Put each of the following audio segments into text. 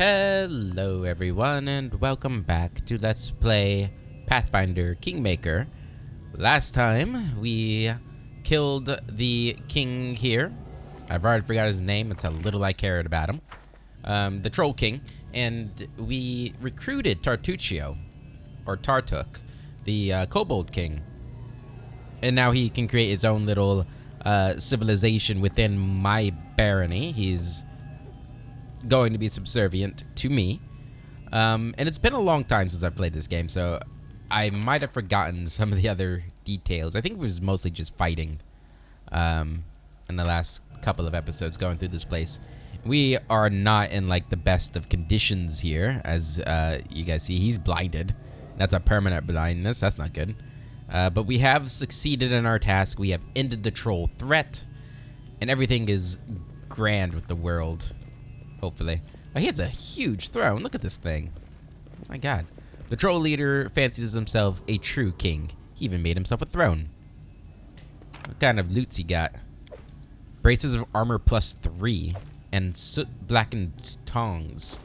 Hello everyone and welcome back to Let's Play Pathfinder Kingmaker. Last time we killed the king here. I've already forgot his name, that's how little I cared about him. The Troll King, and we recruited Tartuccio, or Tartuk, the Kobold King. And now he can create his own little civilization within my barony. He's going to be subservient to me. And it's been a long time since I've played this game, so I might have forgotten some of the other details. I think it was mostly just fighting in the last couple of episodes going through this place. We are not in like the best of conditions here, as you guys see. He's blinded. That's a permanent blindness. That's not good. But we have succeeded in our task. We have ended the troll threat, and everything is grand with the world. Hopefully. Oh, he has a huge throne. Look at this thing. Oh my god. The troll leader fancies himself a true king. He even made himself a throne. What kind of loot's he got? Braces of armor +3 and soot blackened tongs.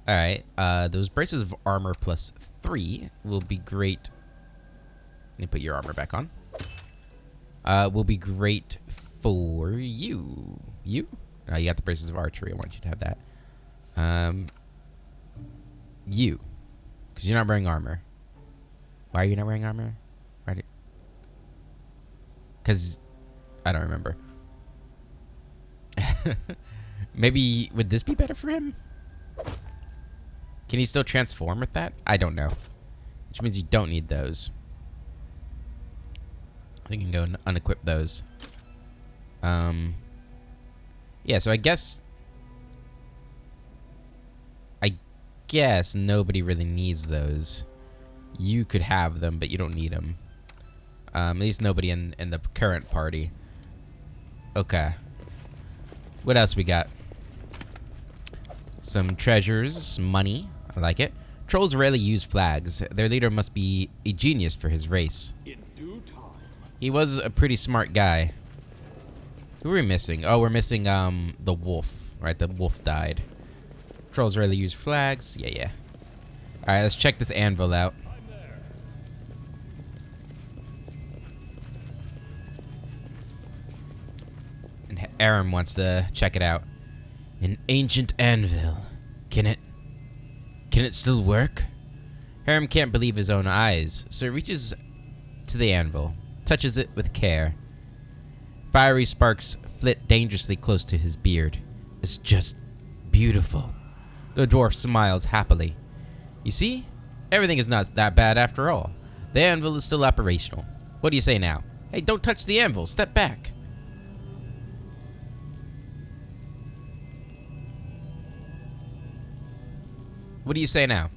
Alright, those braces of armor +3 will be great. Let me put your armor back on. Will be great for you. You? Oh, you got the braces of archery. I want you to have that. You. Because you're not wearing armor. Why are you not wearing armor? Right. Because I don't remember. Maybe, would this be better for him? Can he still transform with that? I don't know. Which means you don't need those. I think you can go and unequip those. Yeah, so I guess nobody really needs those. You could have them, but you don't need them. At least nobody in the current party. Okay. What else we got? Some treasures, some money. I like it. Trolls rarely use flags. Their leader must be a genius for his race. In due time. He was a pretty smart guy. Who are we missing? Oh, we're missing the wolf. Right, the wolf died. Trolls rarely use flags. Yeah. Alright, let's check this anvil out. And Aram wants to check it out. An ancient anvil. Can it still work? Aram can't believe his own eyes, so he reaches to the anvil, touches it with care. Fiery sparks flit dangerously close to his beard. It's just beautiful. The dwarf smiles happily. You see? Everything is not that bad after all. The anvil is still operational. What do you say now? Hey, don't touch the anvil. Step back. What do you say now?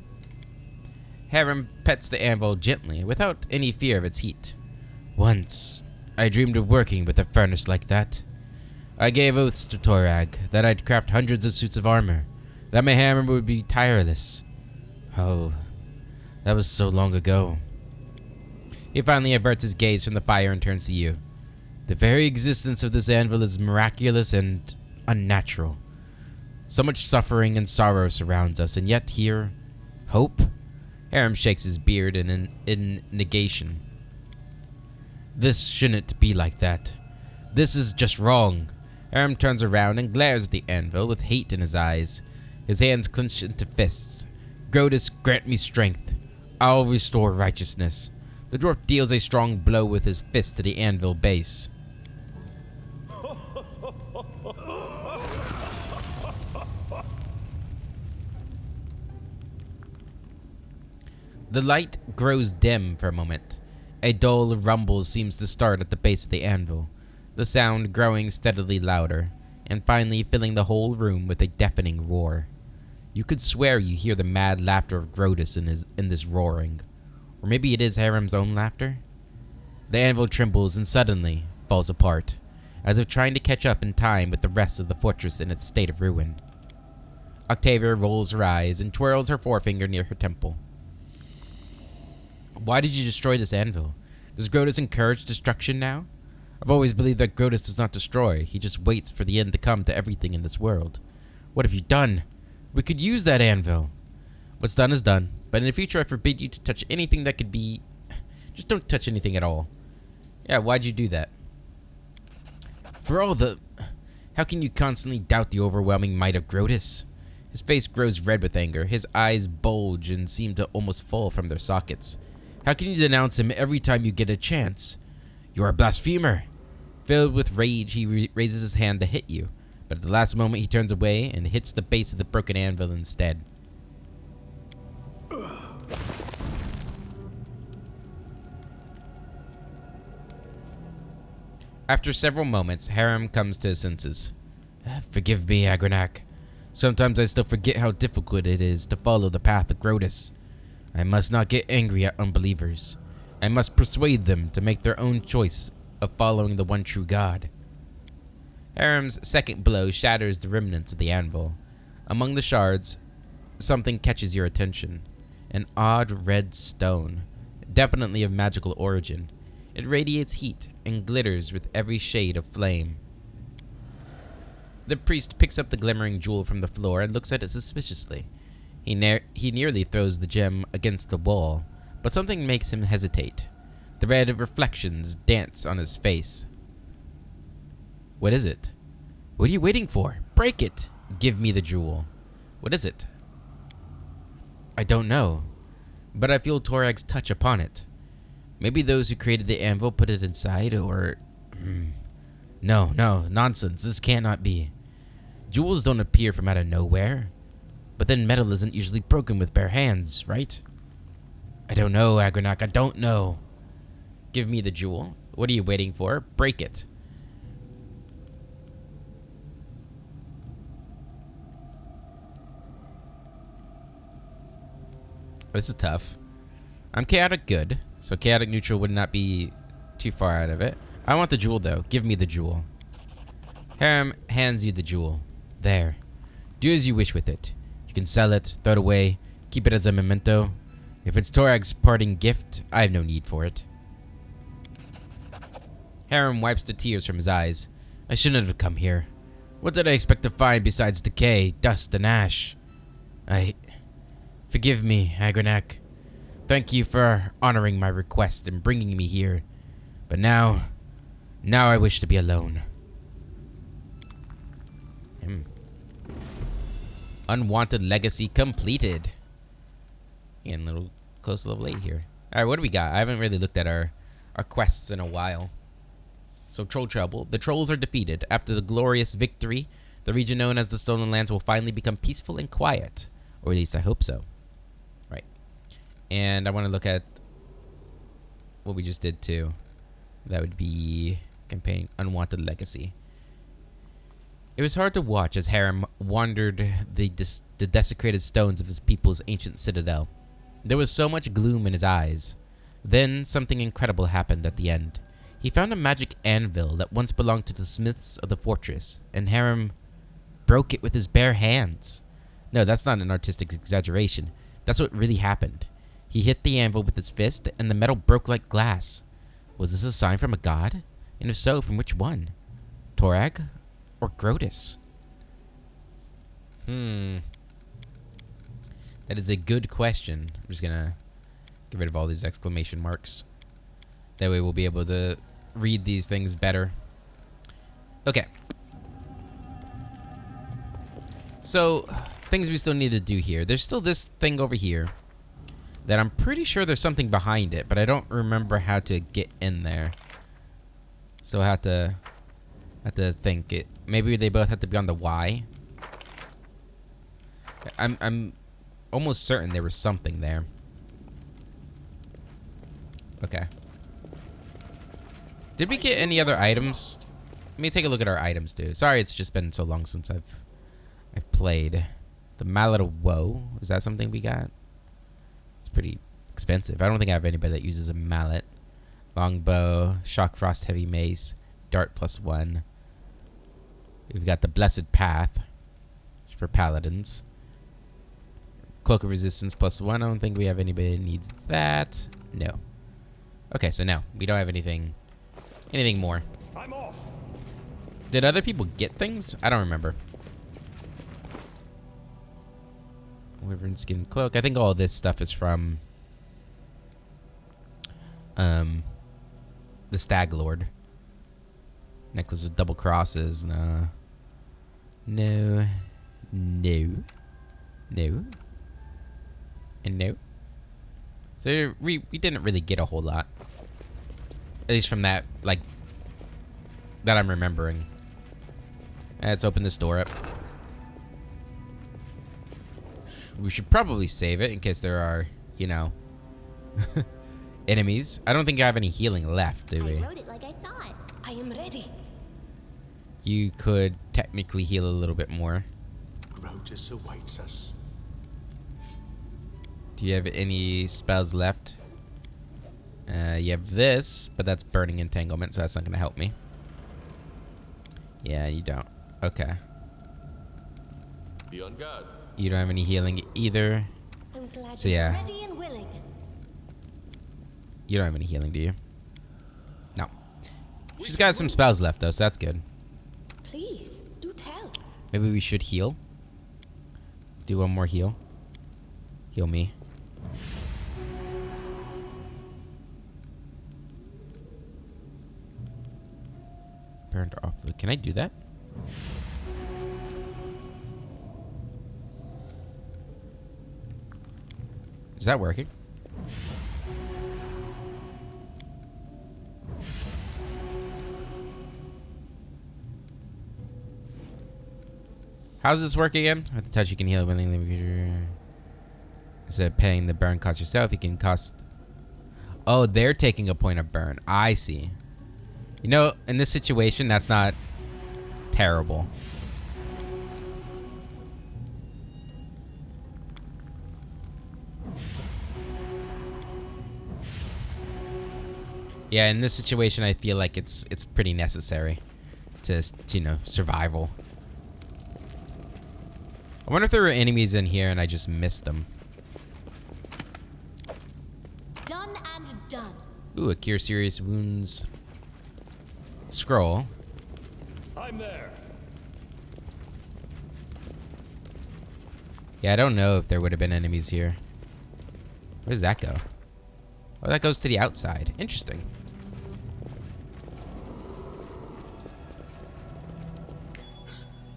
Aram pets the anvil gently, without any fear of its heat. Once, I dreamed of working with a furnace like that. I gave oaths to Torag that I'd craft hundreds of suits of armor, that my hammer would be tireless. Oh, that was so long ago. He finally averts his gaze from the fire and turns to you. The very existence of this anvil is miraculous and unnatural. So much suffering and sorrow surrounds us, and yet here, hope? Aram shakes his beard in negation. This shouldn't be like that. This is just wrong. Aram turns around and glares at the anvil with hate in his eyes. His hands clench into fists. Grotus, grant me strength. I'll restore righteousness. The dwarf deals a strong blow with his fist to the anvil base. The light grows dim for a moment. A dull rumble seems to start at the base of the anvil, the sound growing steadily louder, and finally filling the whole room with a deafening roar. You could swear you hear the mad laughter of Grotus in this roaring. Or maybe it is Aram's own laughter? The anvil trembles and suddenly falls apart, as if trying to catch up in time with the rest of the fortress in its state of ruin. Octavia rolls her eyes and twirls her forefinger near her temple. Why did you destroy this anvil? Does Grotus encourage destruction now? I've always believed that Grotus does not destroy. He just waits for the end to come to everything in this world. What have you done? We could use that anvil. What's done is done. But in the future, I forbid you to touch anything that could be... Just don't touch anything at all. Yeah, why'd you do that? For all the... How can you constantly doubt the overwhelming might of Grotus? His face grows red with anger. His eyes bulge and seem to almost fall from their sockets. How can you denounce him every time you get a chance? You're a blasphemer. Filled with rage, he raises his hand to hit you. But at the last moment, he turns away and hits the base of the broken anvil instead. After several moments, Harem comes to his senses. Forgive me, Agranak. Sometimes I still forget how difficult it is to follow the path of Grotus. I must not get angry at unbelievers. I must persuade them to make their own choice of following the one true God. Harem's second blow shatters the remnants of the anvil. Among the shards, something catches your attention. An odd red stone, definitely of magical origin. It radiates heat and glitters with every shade of flame. The priest picks up the glimmering jewel from the floor and looks at it suspiciously. He nearly throws the gem against the wall, but something makes him hesitate. The red reflections dance on his face. What is it? What are you waiting for? Break it! Give me the jewel. What is it? I don't know, but I feel Torag's touch upon it. Maybe those who created the anvil put it inside, or... No, nonsense. This cannot be. Jewels don't appear from out of nowhere. But then metal isn't usually broken with bare hands, right? I don't know, Agranak. I don't know. Give me the jewel. What are you waiting for? Break it. This is tough. I'm chaotic good, so chaotic neutral would not be too far out of it. I want the jewel, though. Give me the jewel. Harem hands you the jewel. There. Do as you wish with it. You can sell it, throw it away, keep it as a memento. If it's Torag's parting gift, I have no need for it. Harem wipes the tears from his eyes. I shouldn't have come here. What did I expect to find besides decay, dust, and ash? Forgive me, Agranak. Thank you for honoring my request and bringing me here. But now I wish to be alone. Unwanted legacy completed. And a little close to level 8 here. Alright, what do we got? I haven't really looked at our quests in a while. So, Troll Trouble. The trolls are defeated. After the glorious victory, the region known as the Stolen Lands will finally become peaceful and quiet. Or at least I hope so. Right. And I want to look at what we just did too. That would be campaign Unwanted Legacy. It was hard to watch as Harem wandered the desecrated stones of his people's ancient citadel. There was so much gloom in his eyes. Then something incredible happened at the end. He found a magic anvil that once belonged to the smiths of the fortress, and Harem broke it with his bare hands. No, that's not an artistic exaggeration. That's what really happened. He hit the anvil with his fist, and the metal broke like glass. Was this a sign from a god? And if so, from which one? Torag? Or Grotus? That is a good question. I'm just gonna get rid of all these exclamation marks. That way we'll be able to read these things better. Okay. So, things we still need to do here. There's still this thing over here that I'm pretty sure there's something behind it, but I don't remember how to get in there. So I have to think it. Maybe they both have to be on the Y. I'm almost certain there was something there. Okay. Did we get any other items? Let me take a look at our items too. Sorry, it's just been so long since I've played. The Mallet of Woe. Is that something we got? It's pretty expensive. I don't think I have anybody that uses a mallet. Longbow, Shock Frost Heavy Mace, Dart +1. We've got the Blessed Path for Paladins. Cloak of Resistance +1. I don't think we have anybody that needs that. No. Okay, so no. We don't have anything more. I'm off. Did other people get things? I don't remember. Wyvern skin cloak. I think all this stuff is from the Stag Lord. Necklace with double crosses. Nah. No. No. No. And no. So we didn't really get a whole lot. At least from that, like, that I'm remembering. Let's open this door up. We should probably save it in case there are, you know, enemies. I don't think I have any healing left, do we? I wrote it like I saw it. I am ready. You could technically heal a little bit more. Grotus awaits us. Do you have any spells left? You have this, but that's burning entanglement, so that's not going to help me. Yeah, you don't. Okay. Be on guard. You don't have any healing either. I'm glad So you're yeah. ready and willing. You don't have any healing, do you? No. She's got some spells left, though, so that's good. Please, do tell. Maybe we should heal. Do one more heal. Heal me. Burned off. Can I do that? Is that working? How does this work again? With the touch, you can heal willingly. Instead of paying the burn cost yourself, you can cost. Oh, they're taking a point of burn. I see. You know, in this situation, that's not terrible. Yeah, in this situation, I feel like it's pretty necessary to, you know, survival. I wonder if there were enemies in here and I just missed them. Done and done. Ooh, a cure serious wounds scroll. I'm there. Yeah, I don't know if there would have been enemies here. Where does that go? Oh, that goes to the outside. Interesting.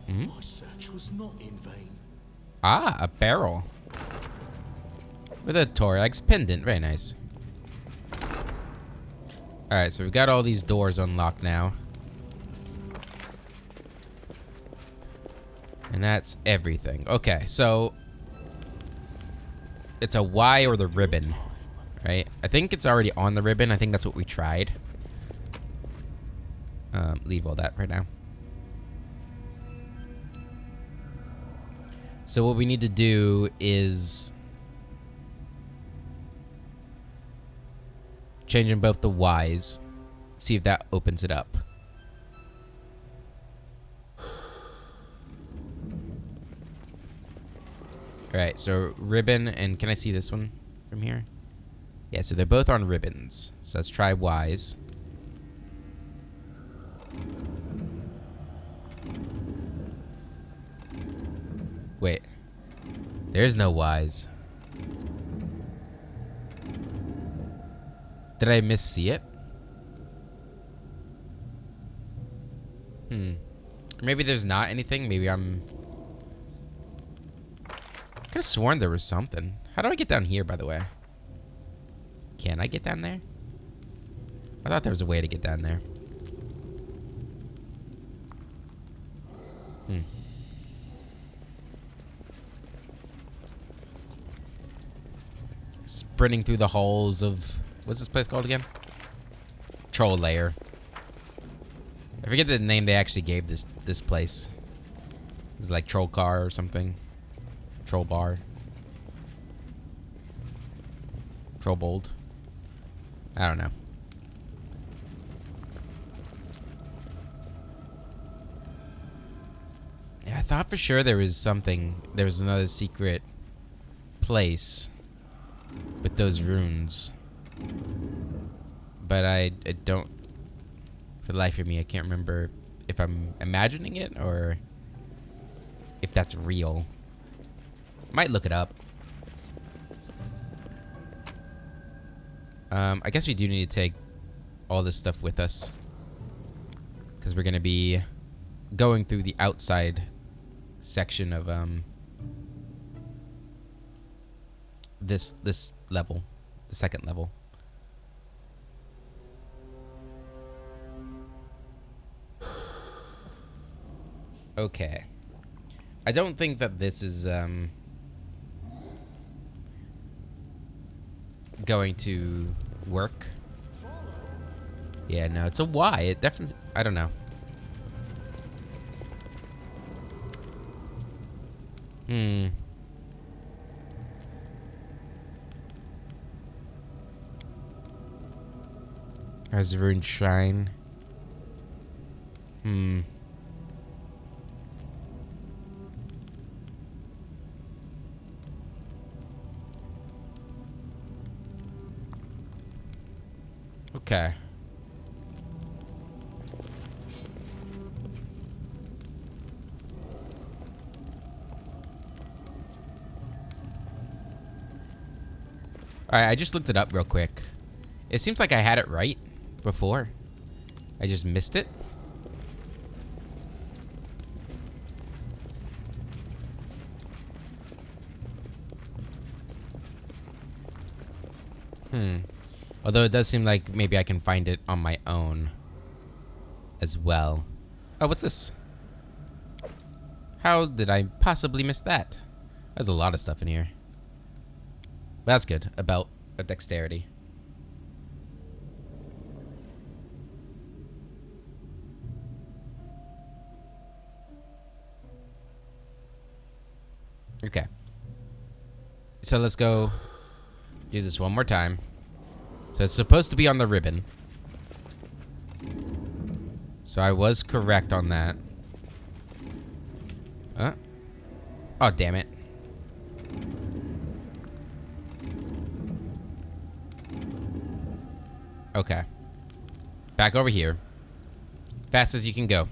My search was not in vain. Ah, a barrel. With a thorax pendant. Very nice. Alright, so we've got all these doors unlocked now. And that's everything. Okay, so it's a Y or the ribbon, right? I think it's already on the ribbon. I think that's what we tried. Leave all that right now. So what we need to do is change in both the Ys. See if that opens it up. Alright, so ribbon, and can I see this one from here? Yeah, so they're both on ribbons. So let's try Ys. Wait. There's no Ys. Did I miss-see it? Maybe there's not anything. Maybe I'm... I could have sworn there was something. How do I get down here, by the way? Can I get down there? I thought there was a way to get down there. Sprinting through the halls of... What's this place called again? Troll Lair. I forget the name they actually gave this place. It was like Troll Car or something. Troll Bar. Kobold. I don't know. Yeah, I thought for sure there was something. There was another secret place with those runes. But I don't... For the life of me, I can't remember if I'm imagining it or if that's real. Might look it up. I guess we do need to take all this stuff with us, because we're gonna be going through the outside section of this level, the second level. Okay. I don't think that this is going to work. Yeah, no, it's a Y. It definitely, I don't know. There's a ruined shrine. Okay. Alright, I just looked it up real quick. It seems like I had it right before. I just missed it. Although it does seem like maybe I can find it on my own as well. Oh, what's this? How did I possibly miss that? There's a lot of stuff in here. That's good. A belt of dexterity. Okay. So let's go do this one more time. So it's supposed to be on the ribbon. So I was correct on that. Oh, damn it. Okay. Back over here. Fast as you can go.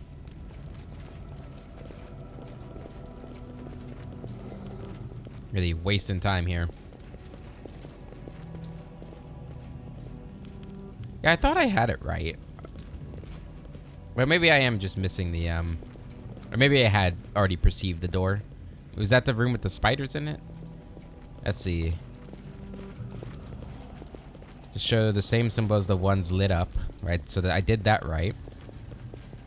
Really wasting time here. Yeah, I thought I had it right. Well, maybe I am just missing the, or maybe I had already perceived the door. Was that the room with the spiders in it? Let's see. To show the same symbol as the ones lit up, right? So that I did that right.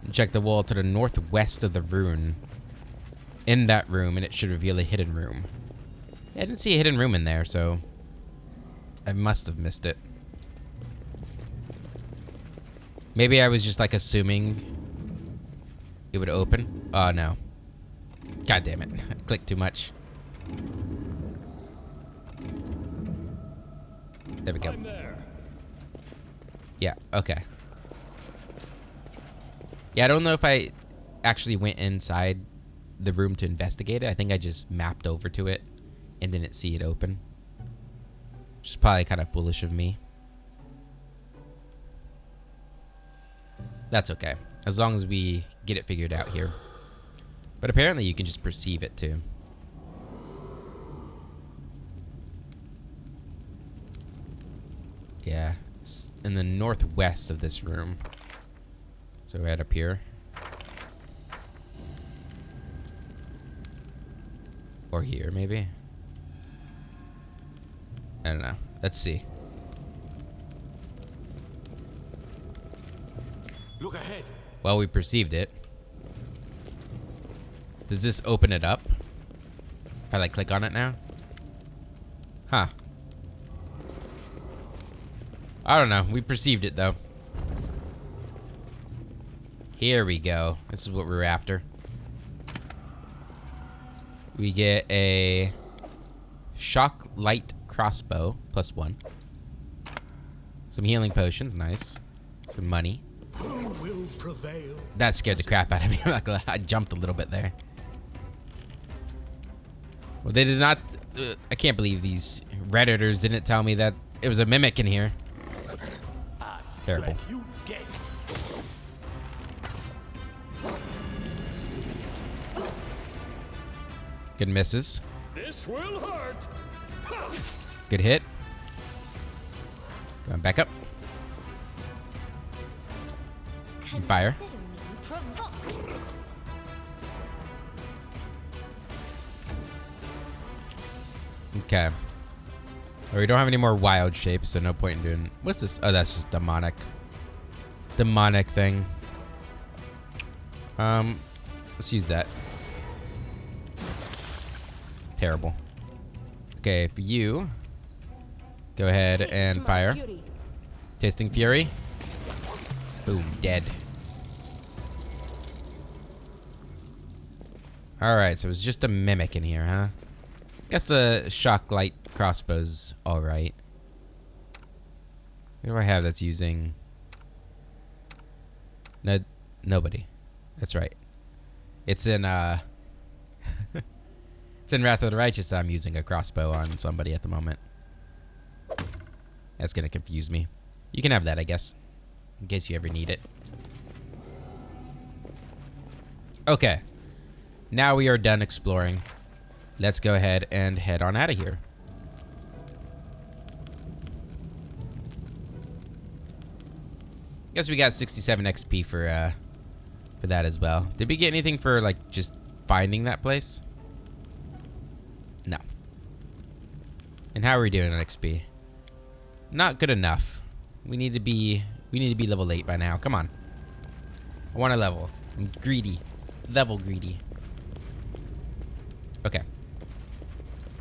And check the wall to the northwest of the rune. In that room, and it should reveal a hidden room. Yeah, I didn't see a hidden room in there, so I must have missed it. Maybe I was just like assuming it would open. Oh no. God damn it. I clicked too much. There we go. I'm there. Yeah, okay. Yeah, I don't know if I actually went inside the room to investigate it. I think I just mapped over to it and didn't see it open. Which is probably kind of foolish of me. That's okay, as long as we get it figured out here. But apparently you can just perceive it too. Yeah, it's in the northwest of this room. So right up here. Or here, maybe. I don't know. Let's see. Look ahead. Well, we perceived it. Does this open it up? If I like click on it now? Huh. I don't know. We perceived it though. Here we go. This is what we're after. We get a shock light crossbow +1. Some healing potions, nice. Some money. Who will prevail? That scared the crap out of me. I'm not gonna lie. I jumped a little bit there. Well, they did not. I can't believe these Redditors didn't tell me that it was a mimic in here. Terrible. You dead. Good misses. This will hurt. Good hit. Going back up. Fire. Consider me provoked. Okay. Well, we don't have any more wild shapes, so no point in doing... What's this? Oh, that's just demonic. Demonic thing. Let's use that. Terrible. Okay, for you, go ahead and fire. Tasting Fury. Boom, dead. Alright, so it's just a mimic in here, huh? Guess the shock light crossbow's alright. What do I have that's using... No, nobody. That's right. It's in, it's in Wrath of the Righteous I'm using a crossbow on somebody at the moment. That's gonna confuse me. You can have that, I guess. In case you ever need it. Okay. Now we are done exploring. Let's go ahead and head on out of here. Guess we got 67 XP for that as well. Did we get anything for like just finding that place? No. And how are we doing on XP? Not good enough. We need to be level 8 by now. Come on. I want a level. I'm greedy. Level greedy. Okay.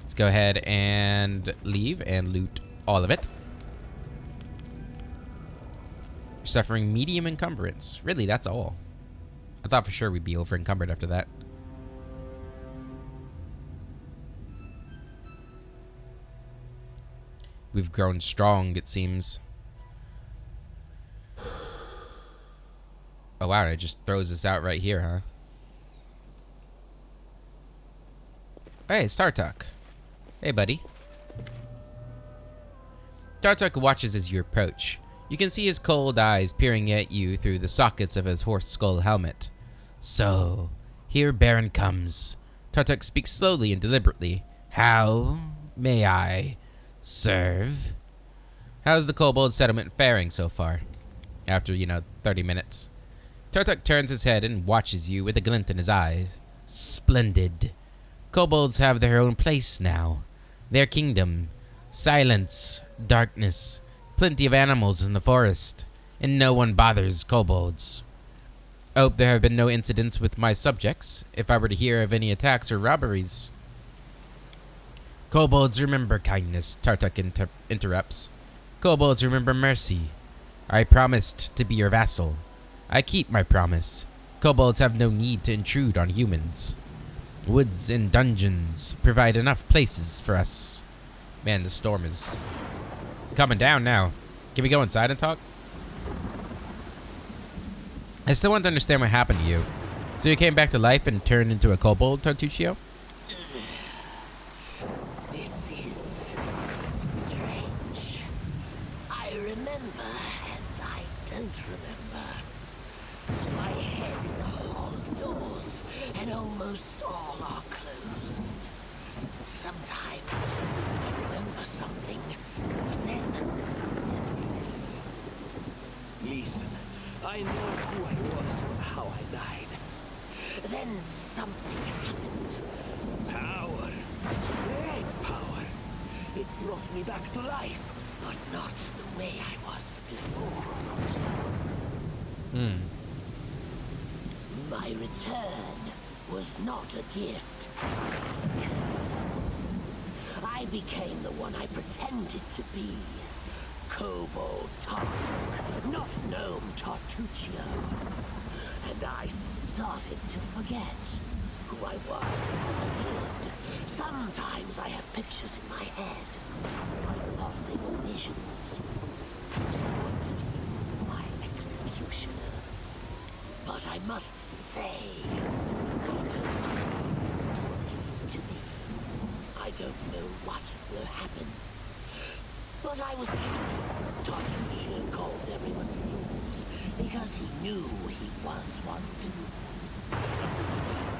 Let's go ahead and leave and loot all of it. Suffering medium encumbrance. Really, that's all. I thought for sure we'd be over encumbered after that. We've grown strong, it seems. Oh wow, it just throws us out right here, huh? Hey, it's Tartuk. Hey, buddy. Tartuk watches as you approach. You can see his cold eyes peering at you through the sockets of his horse skull helmet. So, here Baron comes. Tartuk speaks slowly and deliberately. How may I serve? How's the Kobold settlement faring so far? After, 30 minutes. Tartuk turns his head and watches you with a glint in his eyes. Splendid. Kobolds have their own place now. Their kingdom. Silence, darkness, plenty of animals in the forest, and no one bothers kobolds. I hope there have been no incidents with my subjects, if I were to hear of any attacks or robberies. Kobolds remember kindness, Tartuk interrupts. Kobolds remember mercy. I promised to be your vassal. I keep my promise. Kobolds have no need to intrude on humans. Woods and dungeons provide enough places for us. Man, the storm is coming down now. Can we go inside and talk? I still want to understand what happened to you. So you came back to life and turned into a kobold, Tartuccio? This is strange. I remember and I don't remember. My head is a hall of doors, and almost all are closed. Sometimes I remember something, but then emptiness. Listen, I know who I was and how I died. Then something happened. Power. Great power. It brought me back to life. But not the way I was before. My return was not a gift. I became the one I pretended to be. Kobold Tartuk, not Gnome Tartuccio. And I started to forget who I was when I lived. Sometimes I have pictures in my head. I thought they were visions. My executioner. But I must say, I don't know this to me. I don't know what will happen. But I was happy. Tartuccio called everyone fools because he knew he was one too.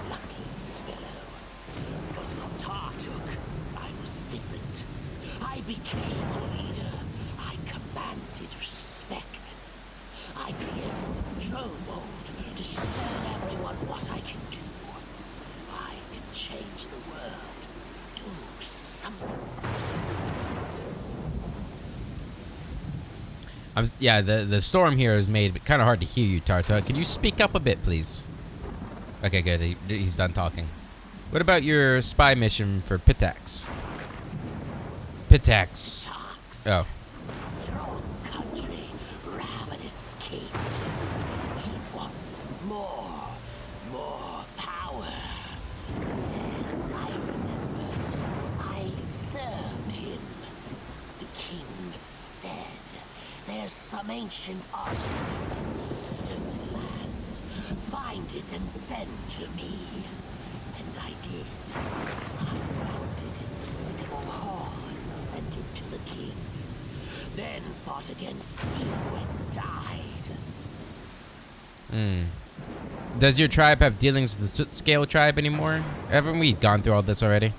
Lucky Spillo. But his time Tartuk, I was different. I became a leader. I commanded respect. I created Kobold to show everyone what I can do. I can change the world. Do something. Yeah, the storm here has made it kind of hard to hear you, Tarta. Can you speak up a bit, please? Okay, good. He's done talking. What about your spy mission for Pitax? Pitax. Oh. Strong country, ravenous king. He wants more power. Yes, I remember. I served him. The king said, there's some ancient artifact in the stolen lands. Find it and send to me. And I did. I found it in the sycamore hall and sent it to the king. Then fought against you and died. Does your tribe have dealings with the Soot Scale tribe anymore? Haven't we gone through all this already?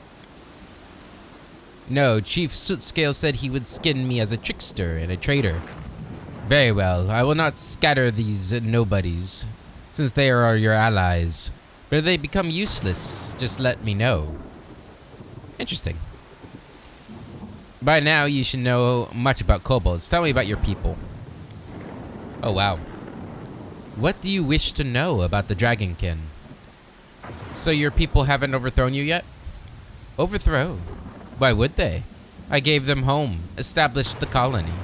No, Chief Soot Scale said he would skin me as a trickster and a traitor. Very well, I will not scatter these nobodies, since they are your allies. But if they become useless, just let me know. Interesting. By now, you should know much about kobolds. Tell me about your people. Oh, wow. What do you wish to know about the Dragonkin? So your people haven't overthrown you yet? Overthrow? Why would they? I gave them home, established the colony.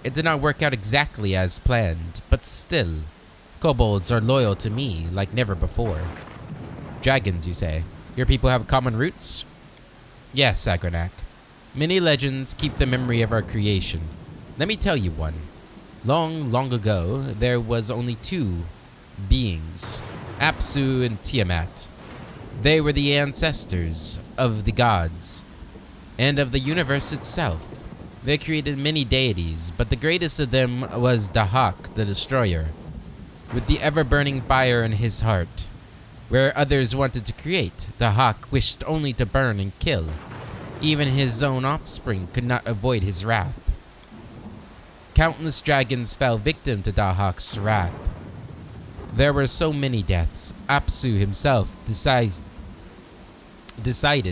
It did not work out exactly as planned, but still, kobolds are loyal to me like never before. Dragons, you say? Your people have common roots? Yes, Agronak. Many legends keep the memory of our creation. Let me tell you one. Long, long ago, there was only two beings, Apsu and Tiamat. They were the ancestors of the gods and of the universe itself. They created many deities, but the greatest of them was Dahak, the Destroyer, with the ever-burning fire in his heart. Where others wanted to create, Dahak wished only to burn and kill. Even his own offspring could not avoid his wrath. Countless dragons fell victim to Dahak's wrath. There were so many deaths, Apsu himself decided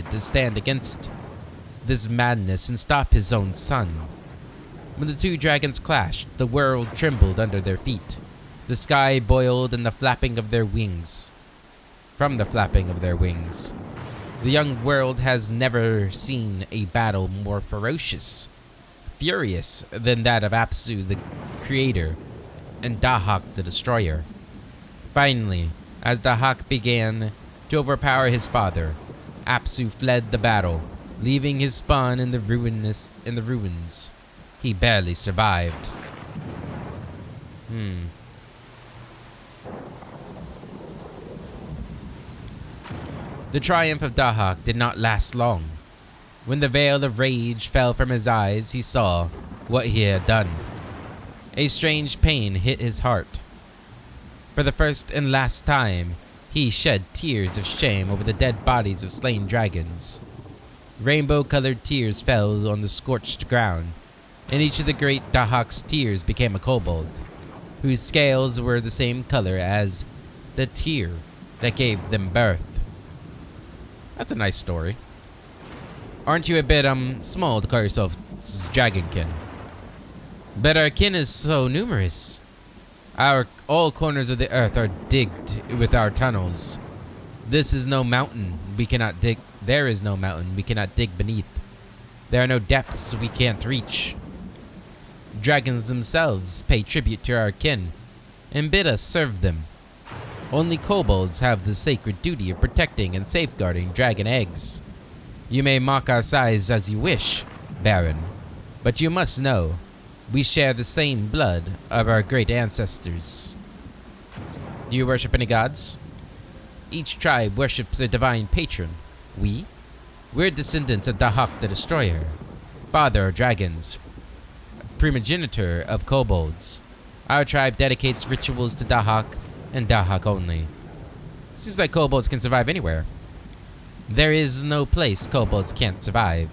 to stand against this madness and stop his own son. When the two dragons clashed, the world trembled under their feet. The sky boiled in the flapping of their wings. From the flapping of their wings. The young world has never seen a battle more ferocious, furious than that of Apsu, the creator, and Dahak, the destroyer. Finally, as Dahak began to overpower his father, Apsu fled the battle, leaving his spawn in the ruins. He barely survived. The triumph of Dahak did not last long. When the veil of rage fell from his eyes, he saw what he had done. A strange pain hit his heart. For the first and last time, he shed tears of shame over the dead bodies of slain dragons. Rainbow-colored tears fell on the scorched ground, and each of the great Dahak's tears became a kobold, whose scales were the same color as the tear that gave them birth. That's a nice story. Aren't you a bit, small to call yourself Dragonkin? But our kin is so numerous. All corners of the earth are digged with our tunnels. This is no mountain we cannot dig. There is no mountain we cannot dig beneath. There are no depths we can't reach. Dragons themselves pay tribute to our kin and bid us serve them. Only kobolds have the sacred duty of protecting and safeguarding dragon eggs. You may mock our size as you wish, Baron, but you must know we share the same blood of our great ancestors. Do you worship any gods? Each tribe worships a divine patron. We're descendants of Dahak the Destroyer, father of dragons, primogenitor of kobolds. Our tribe dedicates rituals to Dahak and Dahak only. Seems like kobolds can survive anywhere. There is no place kobolds can't survive.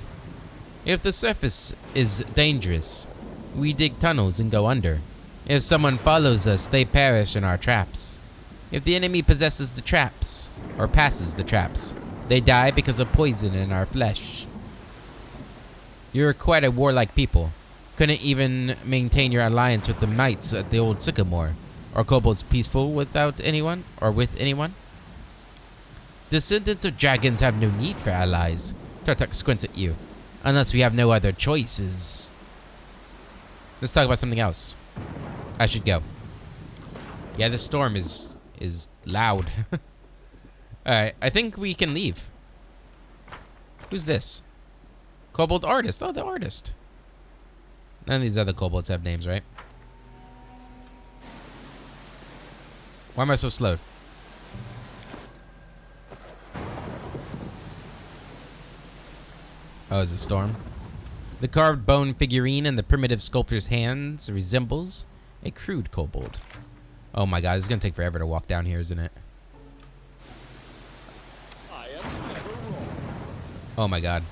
If the surface is dangerous, we dig tunnels and go under. If someone follows us, they perish in our traps. If the enemy possesses the traps, or passes the traps, they die because of poison in our flesh. You're quite a warlike people. Couldn't even maintain your alliance with the knights at the old sycamore. Are kobolds peaceful without anyone, or with anyone? Descendants of dragons have no need for allies. Tartuk squints at you. Unless we have no other choices. Let's talk about something else. I should go. Yeah, the storm is loud. Alright, I think we can leave. Who's this? Kobold artist. Oh, the artist. None of these other kobolds have names, right? Why am I so slow? Oh, is it storm? The carved bone figurine in the primitive sculptor's hands resembles a crude kobold. Oh my god, it's gonna take forever to walk down here, isn't it? I am never wrong. Oh my god.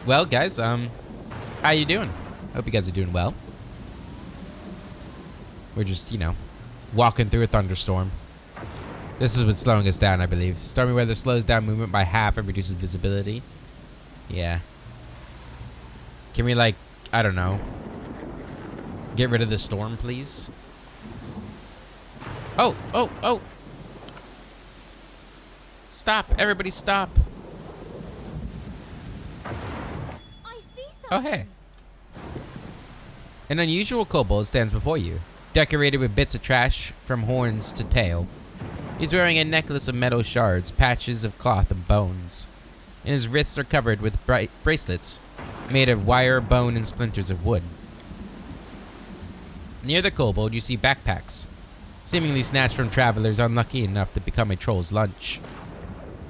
Well, guys, how you doing? Hope you guys are doing well. We're just, you know, walking through a thunderstorm. This is what's slowing us down, I believe. Stormy weather slows down movement by half and reduces visibility. Yeah. Can we, like, I don't know, get rid of the storm, please? Oh, oh, oh. Stop. Everybody stop. I see Oh, something. hey. An unusual kobold stands before you, decorated with bits of trash from horns to tail. He's wearing a necklace of metal shards, patches of cloth, and bones. And his wrists are covered with bright bracelets made of wire, bone, and splinters of wood. Near the kobold, you see backpacks, seemingly snatched from travelers unlucky enough to become a troll's lunch.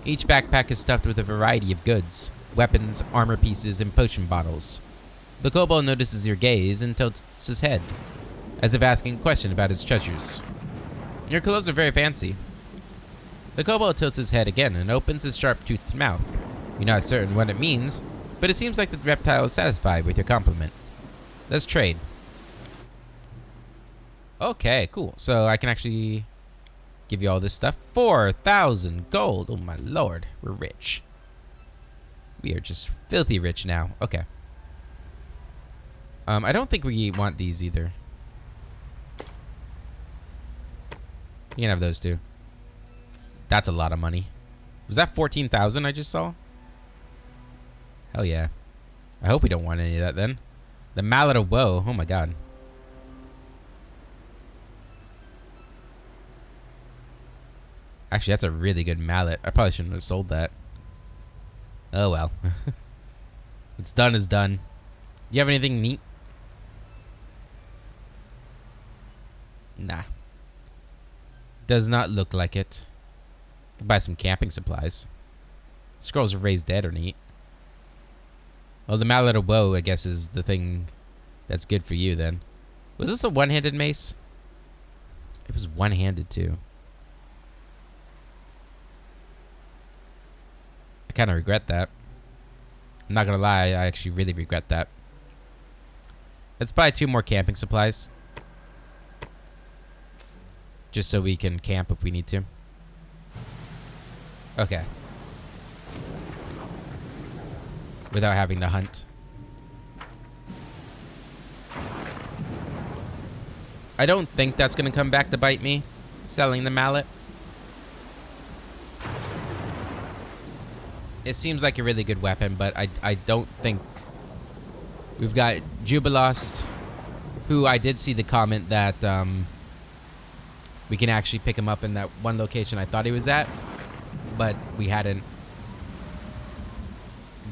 Each backpack is stuffed with a variety of goods, weapons, armor pieces, and potion bottles. The kobold notices your gaze and tilts his head, as if asking a question about his treasures. Your clothes are very fancy. The kobold tilts his head again and opens his sharp-toothed mouth. You're not certain what it means, but it seems like the reptile is satisfied with your compliment. Let's trade. Okay, cool. So I can actually give you all this stuff. 4,000 gold. Oh my lord, we're rich. We are just filthy rich now. Okay. I don't think we want these either. You can have those two. That's a lot of money. Was that 14,000 I just saw? Hell yeah. I hope we don't want any of that then. The Mallet of Woe. Oh my god. Actually, that's a really good mallet. I probably shouldn't have sold that. Oh well. What's done is done. Do you have anything neat? Nah. Does not look like it. Could buy some camping supplies. Scrolls of Raised Dead are neat. Well, the Mallet of Woe, I guess, is the thing that's good for you then. Was this a one-handed mace? It was one-handed too. I kind of regret that. I'm not gonna lie, I actually really regret that. Let's buy 2 more camping supplies. Just so we can camp if we need to. Okay. Without having to hunt. I don't think that's gonna come back to bite me, selling the mallet. It seems like a really good weapon, but I don't think... We've got Jubilost, who I did see the comment that we can actually pick him up in that one location I thought he was at, but we hadn't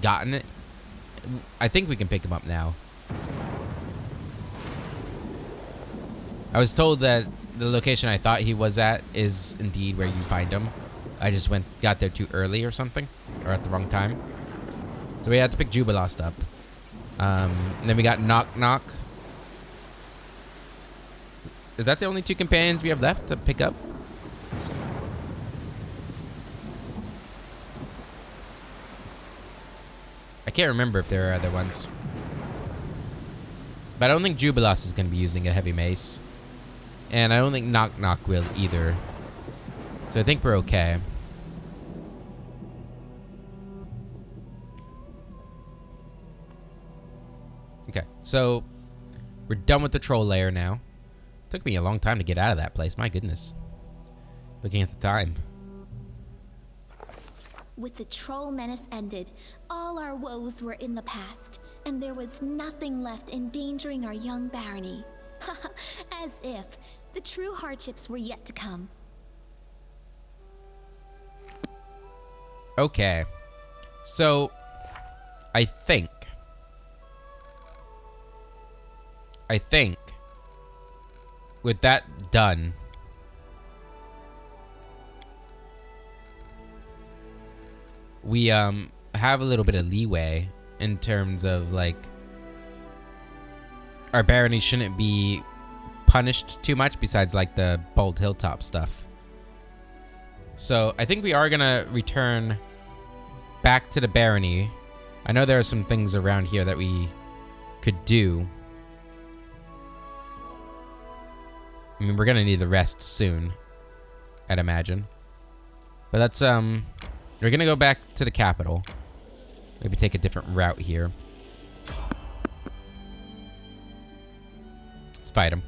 gotten it. I think we can pick him up now. I was told that the location I thought he was at is indeed where you find him. I just got there too early or something, or at the wrong time. So we had to pick Jubilost up. And then we got Knock Knock. Is that the only 2 companions we have left to pick up? I can't remember if there are other ones. But I don't think Jubilos is going to be using a heavy mace. And I don't think Knock Knock will either. So I think we're okay. Okay, so we're done with the troll lair now. Took me a long time to get out of that place, my goodness. Looking at the time. With the troll menace ended, all our woes were in the past, and there was nothing left endangering our young barony. As if the true hardships were yet to come. Okay. So, I think with that done, we have a little bit of leeway in terms of like our barony shouldn't be punished too much besides like the Bold Hilltop stuff. So I think we are gonna return back to the barony. I know there are some things around here that we could do. I mean, we're gonna need the rest soon, I'd imagine. But that's we're gonna go back to the capital. Maybe take a different route here. Let's fight him.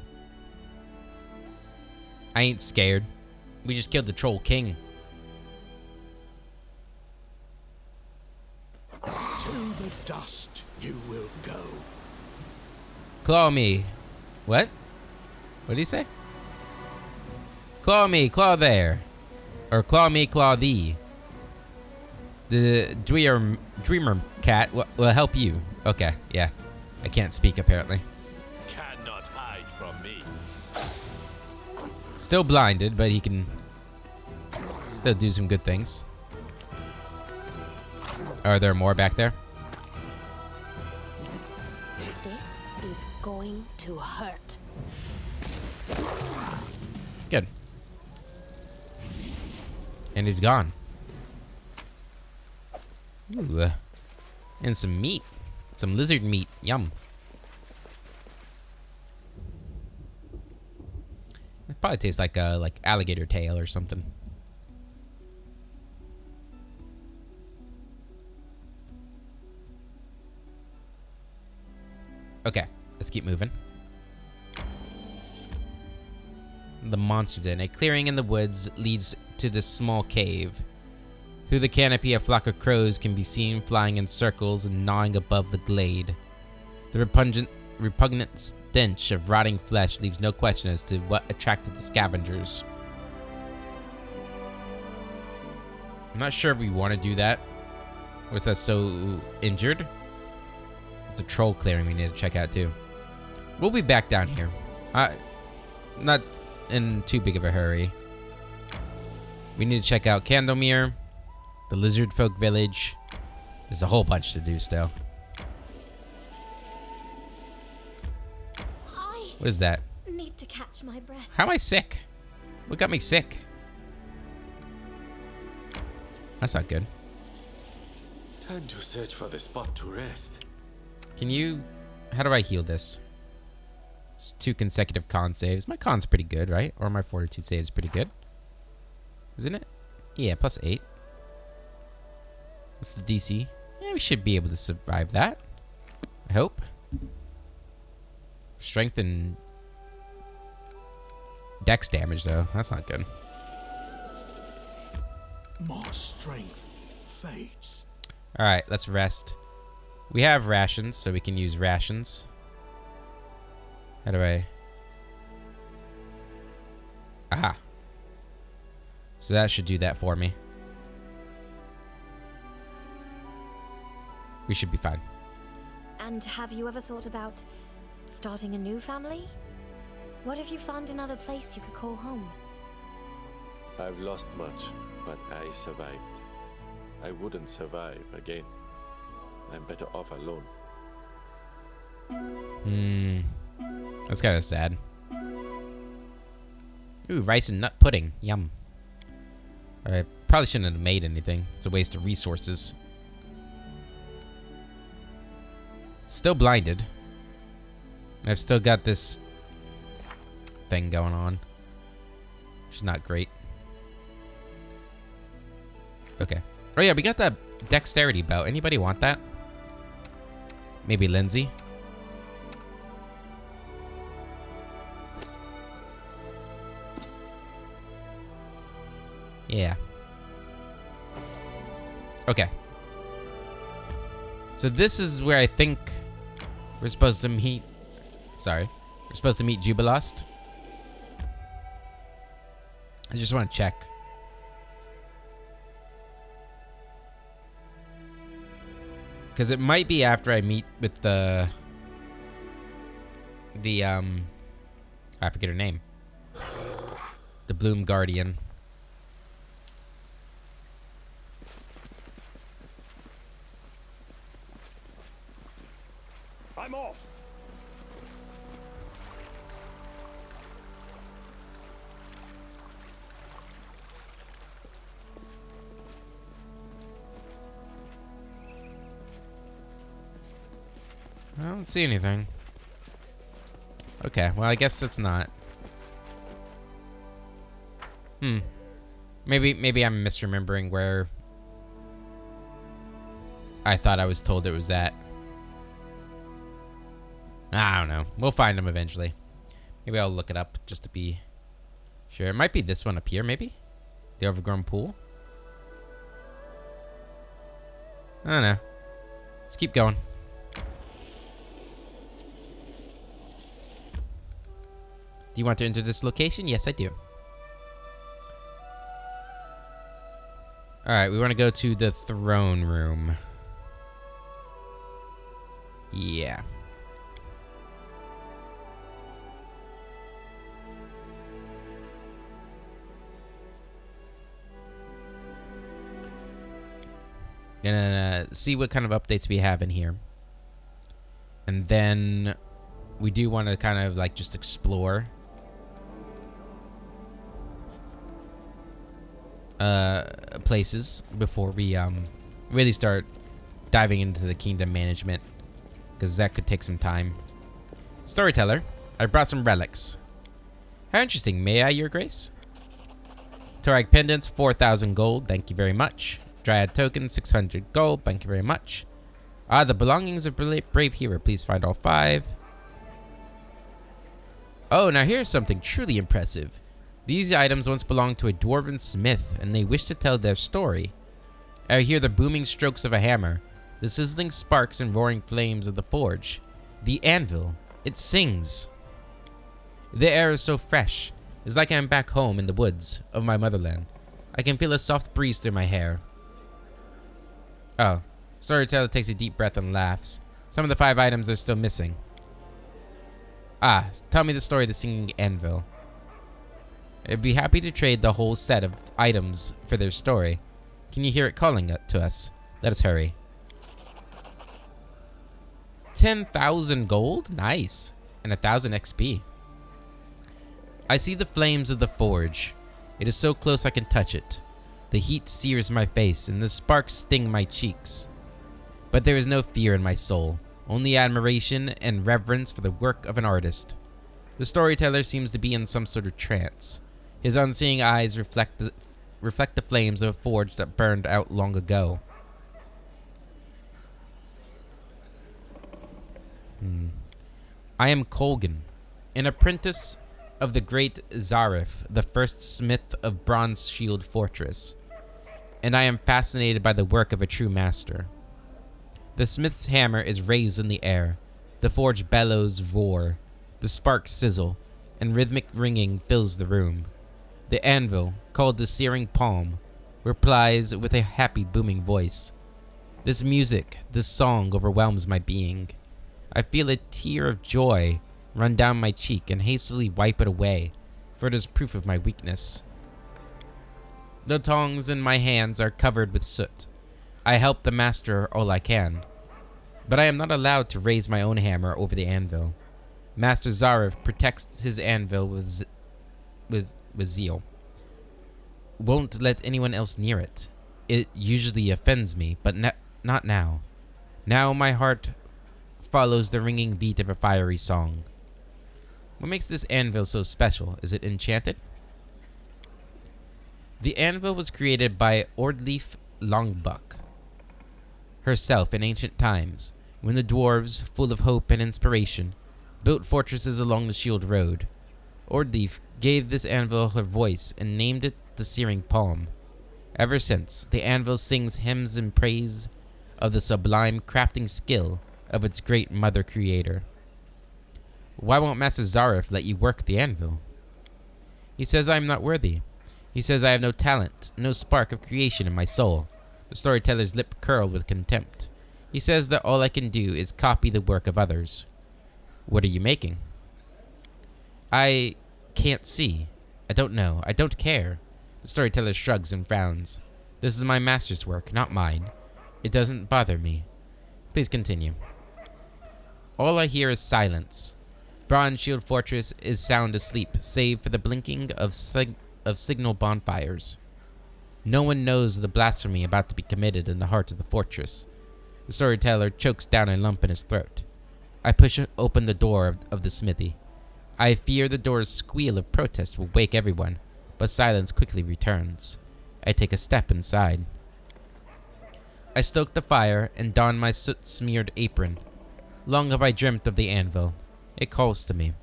I ain't scared. We just killed the Troll King. To the dust you will go. Claw me. What? What did he say? Claw me, claw there. Or claw me, claw thee. The dreamer cat will help you. Okay, yeah. I can't speak apparently. Cannot hide from me. Still blinded, but he can still do some good things. Are there more back there? This is going to hurt. Good. And he's gone. Ooh. And some meat. Some lizard meat. Yum. It probably tastes like alligator tail or something. Okay, let's keep moving. The monster den. A clearing in the woods leads to this small cave. Through the canopy, a flock of crows can be seen flying in circles and gnawing above the glade. The repugnant stench of rotting flesh leaves no question as to what attracted the scavengers. I'm not sure if we want to do that with us so injured. It's the troll clearing we need to check out too. We'll be back down here. Not in too big of a hurry. We need to check out Candlemere, the Lizard Folk Village. There's a whole bunch to do still. What is that? Need to catch my breath. How am I sick? What got me sick? That's not good. Time to search for the spot to rest. Can you... How do I heal this? It's 2 consecutive con saves. My con's pretty good, right? Or my fortitude save is pretty good. Isn't it? Yeah, +8. What's the DC? Yeah, we should be able to survive that. I hope. Strength and dex damage, though. That's not good. My strength fades. Alright, let's rest. We have rations, so we can use rations. How do I... Aha. So that should do that for me. We should be fine. And have you ever thought about starting a new family? What if you found another place you could call home? I've lost much, but I survived. I wouldn't survive again. I'm better off alone. That's kind of sad. Ooh, rice and nut pudding. Yum. I probably shouldn't have made anything. It's a waste of resources. Still blinded. I've still got this thing going on, which is not great. Okay. Oh yeah, we got that dexterity bow. Anybody want that? Maybe Lindsay? Yeah. Okay. So this is where I think we're supposed to meet. Sorry. We're supposed to meet Jubilost. I just want to check. Because it might be after I meet with the I forget her name. The Bloom Guardian. I'm off. I don't see anything. Okay, well, I guess it's not. Maybe I'm misremembering where I thought I was told it was at. I don't know. We'll find them eventually. Maybe I'll look it up just to be sure. It might be this one up here, maybe? The overgrown pool? I don't know. Let's keep going. Do you want to enter this location? Yes, I do. Alright, we want to go to the throne room. Yeah. Gonna see what kind of updates we have in here. And then we do want to kind of like just explore places before we really start diving into the kingdom management, because that could take some time. Storyteller, I brought some relics. How interesting. May I, Your Grace? Torag pendants, 4,000 gold. Thank you very much. Dryad token, 600 gold. Thank you very much. The belongings of brave hero. Please find all 5. Oh, now here's something truly impressive. These items once belonged to a dwarven smith, and they wish to tell their story. I hear the booming strokes of a hammer, the sizzling sparks and roaring flames of the forge. The anvil, it sings. The air is so fresh. It's like I'm back home in the woods of my motherland. I can feel a soft breeze through my hair. Oh, Storyteller takes a deep breath and laughs. Some of the 5 items are still missing. Tell me the story of the singing anvil. I'd be happy to trade the whole set of items for their story. Can you hear it calling to us? Let us hurry. 10,000 gold? Nice. And 1,000 XP. I see the flames of the forge. It is so close I can touch it. The heat sears my face and the sparks sting my cheeks. But there is no fear in my soul, only admiration and reverence for the work of an artist. The storyteller seems to be in some sort of trance. His unseeing eyes reflect the flames of a forge that burned out long ago. I am Colgan, an apprentice of the great Zarif, the first smith of Bronze Shield Fortress, and I am fascinated by the work of a true master. The smith's hammer is raised in the air, the forge bellows roar, the sparks sizzle, and rhythmic ringing fills the room. The anvil, called the searing palm, replies with a happy booming voice. This music, this song overwhelms my being. I feel a tear of joy run down my cheek and hastily wipe it away, for it is proof of my weakness. The tongs in my hands are covered with soot. I help the master all I can, but I am not allowed to raise my own hammer over the anvil. Master Zarif protects his anvil with zeal. Won't let anyone else near it. It usually offends me, but not now. Now my heart follows the ringing beat of a fiery song. What makes this anvil so special? Is it enchanted? The anvil was created by Ordleaf Longbuck herself in ancient times, when the dwarves, full of hope and inspiration, built fortresses along the Shield Road. Ordleaf gave this anvil her voice and named it the Searing Palm. Ever since, the anvil sings hymns in praise of the sublime crafting skill of its great mother creator. Why won't Master Zarif let you work the anvil? He says I am not worthy. He says I have no talent, no spark of creation in my soul. The storyteller's lip curled with contempt. He says that all I can do is copy the work of others. What are you making? I can't see. I don't know. I don't care. The storyteller shrugs and frowns. This is my master's work, not mine. It doesn't bother me. Please continue. All I hear is silence. Bronze Shield Fortress is sound asleep, save for the blinking of signal bonfires. No one knows the blasphemy about to be committed in the heart of the fortress. The storyteller chokes down a lump in his throat. I push open the door of the smithy. I fear the door's squeal of protest will wake everyone, but silence quickly returns. I take a step inside. I stoke the fire and don my soot-smeared apron. Long have I dreamt of the anvil. It calls to me.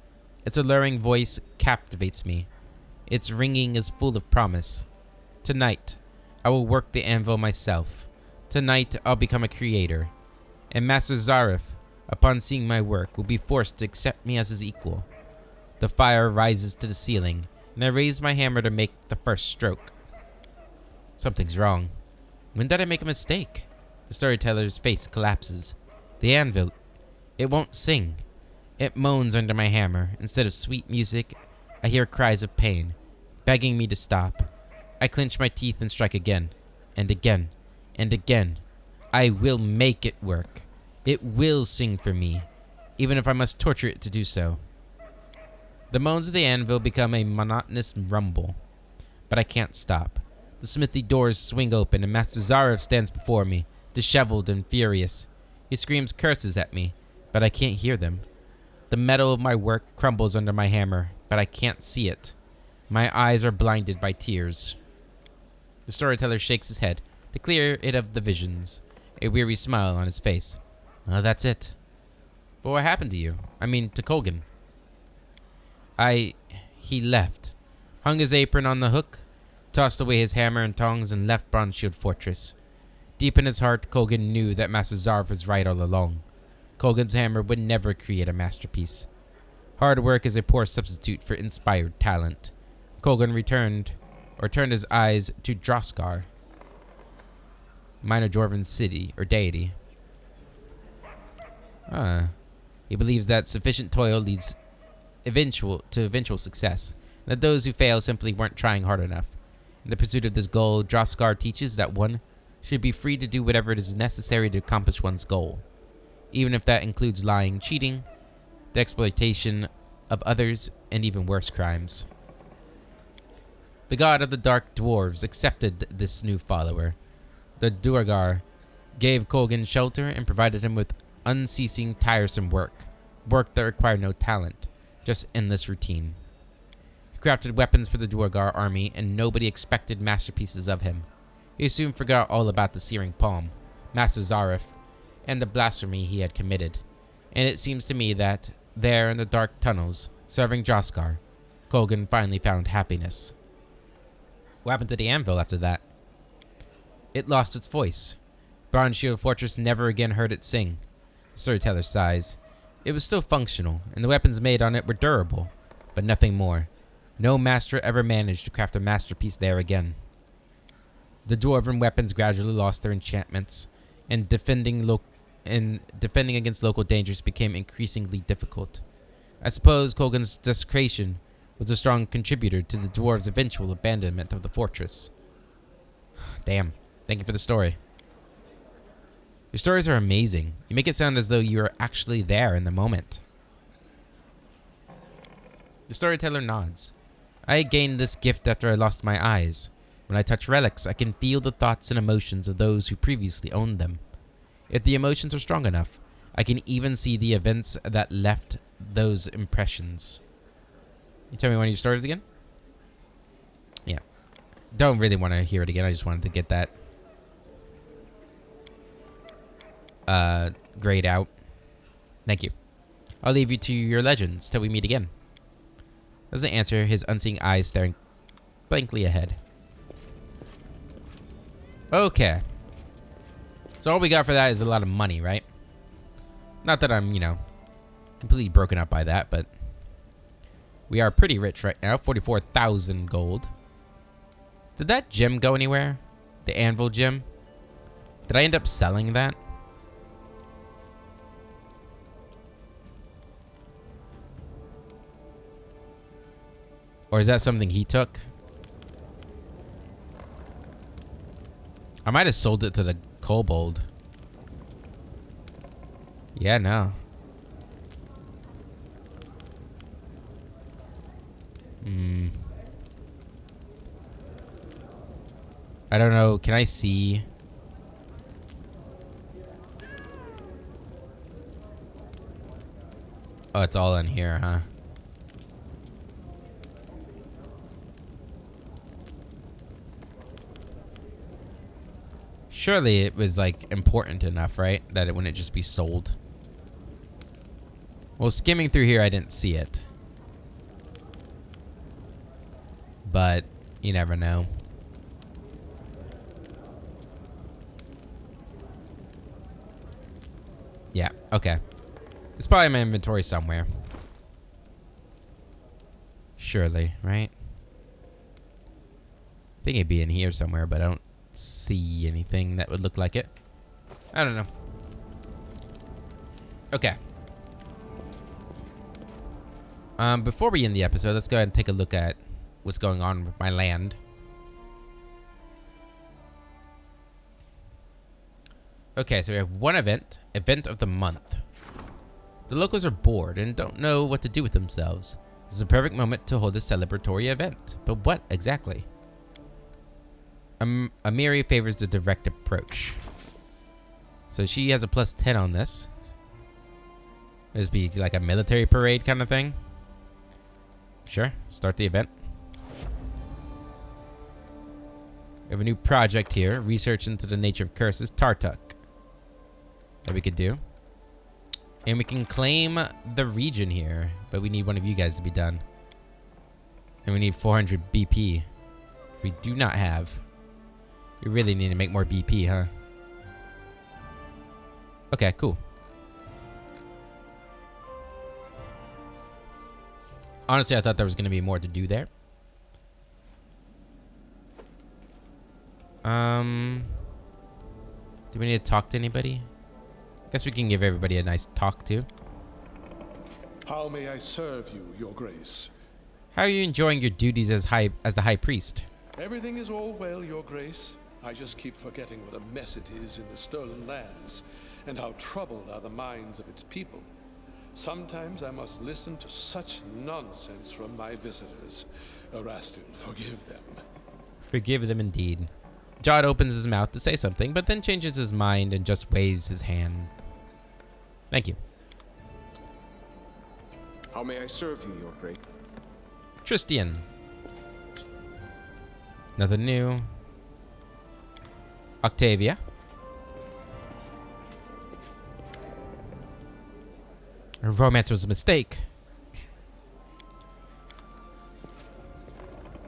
Its alluring voice captivates me. Its ringing is full of promise. Tonight, I will work the anvil myself. Tonight, I'll become a creator. And Master Zarif, upon seeing my work, will be forced to accept me as his equal. The fire rises to the ceiling, and I raise my hammer to make the first stroke. Something's wrong. When did I make a mistake? The storyteller's face collapses. The anvil, it won't sing. It moans under my hammer. Instead of sweet music, I hear cries of pain, begging me to stop. I clench my teeth and strike again, and again, and again. I will make it work. It will sing for me, even if I must torture it to do so. The moans of the anvil become a monotonous rumble, but I can't stop. The smithy doors swing open, and Master Zarif stands before me, disheveled and furious. He screams curses at me, but I can't hear them. The metal of my work crumbles under my hammer, but I can't see it. My eyes are blinded by tears. The storyteller shakes his head to clear it of the visions, a weary smile on his face. That's it. But what happened to you? I mean, to Colgan. He left, hung his apron on the hook, tossed away his hammer and tongs, and left Bronze Shield Fortress. Deep in his heart, Colgan knew that Master Zarif was right all along. Colgan's hammer would never create a masterpiece. Hard work is a poor substitute for inspired talent. Colgan turned his eyes to Droskar, minor dwarven city or deity. He believes that sufficient toil leads to eventual success, and that those who fail simply weren't trying hard enough. In the pursuit of this goal, Droskar teaches that one should be free to do whatever it is necessary to accomplish one's goal, even if that includes lying, cheating, the exploitation of others, and even worse crimes. The god of the Dark Dwarves accepted this new follower. The Duergar gave Colgan shelter and provided him with unceasing, tiresome work that required no talent, just endless routine. He crafted weapons for the Duergar army, and nobody expected masterpieces of him. He soon forgot all about the Searing Palm, Master Zarif, and the blasphemy he had committed, and it seems to me that, there in the dark tunnels, serving Droskar, Colgan finally found happiness. What happened to the anvil after that? It lost its voice. Bronze Shield Fortress never again heard it sing. The storyteller sighs. It was still functional, and the weapons made on it were durable, but nothing more. No master ever managed to craft a masterpiece there again. The dwarven weapons gradually lost their enchantments, and defending against local dangers became increasingly difficult. I suppose Colgan's desecration was a strong contributor to the dwarves' eventual abandonment of the fortress. Damn. Thank you for the story. Your stories are amazing. You make it sound as though you are actually there in the moment. The storyteller nods. I gained this gift after I lost my eyes. When I touch relics, I can feel the thoughts and emotions of those who previously owned them. If the emotions are strong enough, I can even see the events that left those impressions. You tell me when you started again? Yeah. Don't really want to hear it again. I just wanted to get that grade out. Thank you. I'll leave you to your legends till we meet again. Doesn't answer, his unseeing eyes staring blankly ahead. Okay. So all we got for that is a lot of money, right? Not that I'm, you know, completely broken up by that, but we are pretty rich right now. 44,000 gold. Did that gem go anywhere? The anvil gem? Did I end up selling that? Or is that something he took? I might have sold it to the Kobold. Yeah, no. I don't know. Can I see? Oh, it's all in here, huh? Surely it was, like, important enough, right? That it wouldn't just be sold. Well, skimming through here, I didn't see it. But you never know. Yeah, okay. It's probably in my inventory somewhere. Surely, right? I think it'd be in here somewhere, but I don't see anything that would look like it. I don't know. Okay. Before we end the episode, let's go ahead and take a look at what's going on with my land. Okay, so we have one event of the month. The locals are bored and don't know what to do with themselves. This is a perfect moment to hold a celebratory event. But what exactly? Amiri favors the direct approach. So she has a +10 on this. This be like a military parade kind of thing. Sure, start the event. We have a new project here. Research into the nature of curses, Tartuk. That we could do. And we can claim the region here. But we need one of you guys to be done. And we need 400 BP. We do not have. We really need to make more BP, huh? Okay, cool. Honestly, I thought there was going to be more to do there. Do we need to talk to anybody? Guess we can give everybody a nice talk to. How may I serve you, Your Grace? How are you enjoying your duties as the High Priest? Everything is all well, Your Grace. I just keep forgetting what a mess it is in the stolen lands, and how troubled are the minds of its people. Sometimes I must listen to such nonsense from my visitors. Erastil, forgive them. Forgive them indeed. Jod opens his mouth to say something, but then changes his mind and just waves his hand. Thank you. How may I serve you, Your Grace? Tristian. Nothing new. Octavia. Her romance was a mistake.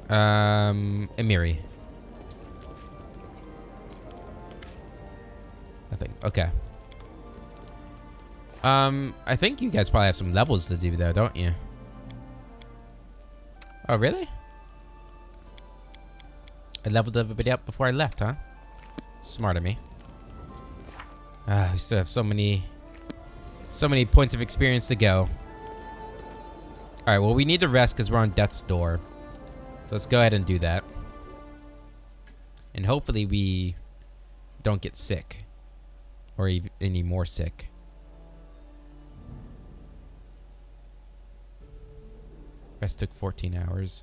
Amiri. Nothing. Okay. I think you guys probably have some levels to do there, don't you? Oh, really? I leveled everybody up before I left, huh? Smart of me. We still have so many points of experience to go. Alright, well, we need to rest because we're on death's door. So let's go ahead and do that. And hopefully we don't get sick. Or even any more sick. Rest took 14 hours.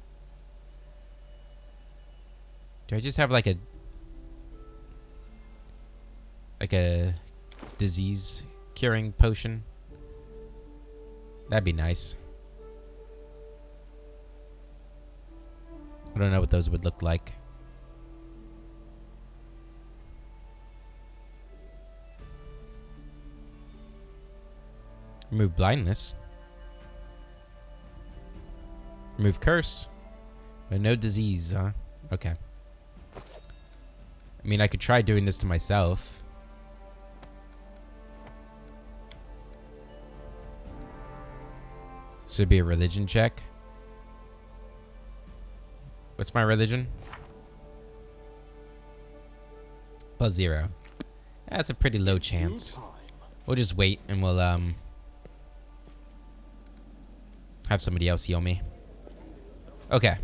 Do I just have like a disease curing potion. That'd be nice. I don't know what those would look like. Remove blindness. Remove curse. But no disease, huh? Okay. I mean, I could try doing this to myself. Should be a religion check. What's my religion? +0. That's a pretty low chance. We'll just wait and we'll have somebody else heal me. Okay.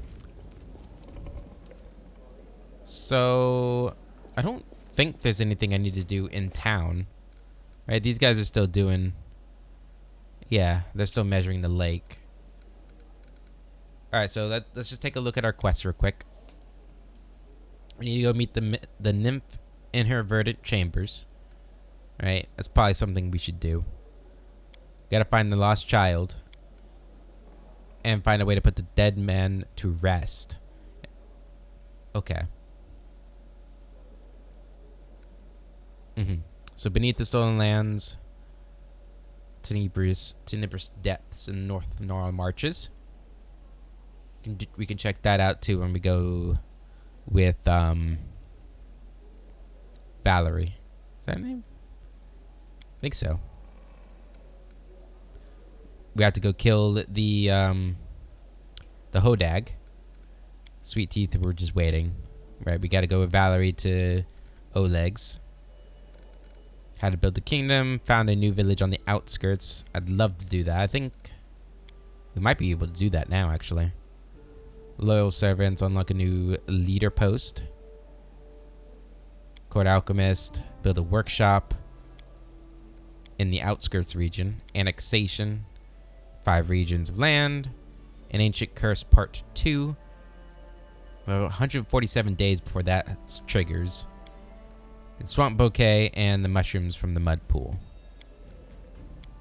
So I don't think there's anything I need to do in town. Right, these guys are still doing... Yeah, they're still measuring the lake. Alright, so let's just take a look at our quest real quick. We need to go meet the nymph in her verdant chambers. Right, that's probably something we should do. Gotta find the lost child. And find a way to put the dead man to rest. Okay. So beneath the stolen lands, tenebrous depths in North Norral Marches. We can check that out too when we go with Valerie. Is that her name? I think so. We have to go kill the Hodag. Sweet Teeth, we're just waiting. Right, we gotta go with Valerie to Oleg's. How to build the kingdom. Found a new village on the outskirts. I'd love to do that. I think we might be able to do that now, actually. Loyal servants. Unlock a new leader post. Court alchemist. Build a workshop in the outskirts region. Annexation. 5 regions of land. An ancient curse part 2. Well, 147 days before that triggers. And swamp bouquet and the mushrooms from the mud pool.